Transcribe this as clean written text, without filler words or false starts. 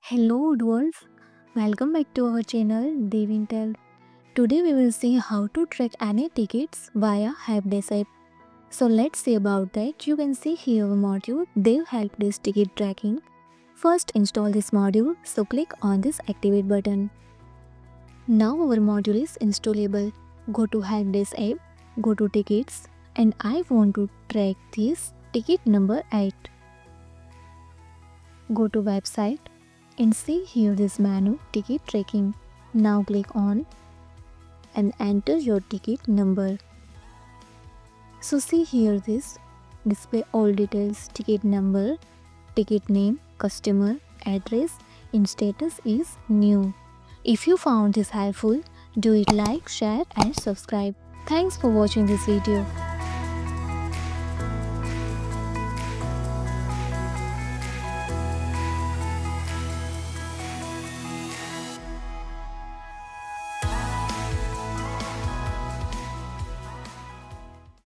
Hello world, welcome back to our channel Devintelle. Today we will see how to track any tickets via Helpdesk app. So let's see about that. You can see here a module Dev Helpdesk ticket tracking. First install this module, so click on this activate button. Now our module is installable. Go to Helpdesk app, go to tickets, and I want to track this ticket number 8. Go to website and see here this menu ticket tracking. Now click on and enter your ticket number. So see here this display all details, ticket number, ticket name, customer, address, and status is new. If you found this helpful, do it like, share and subscribe. Thanks for watching this video.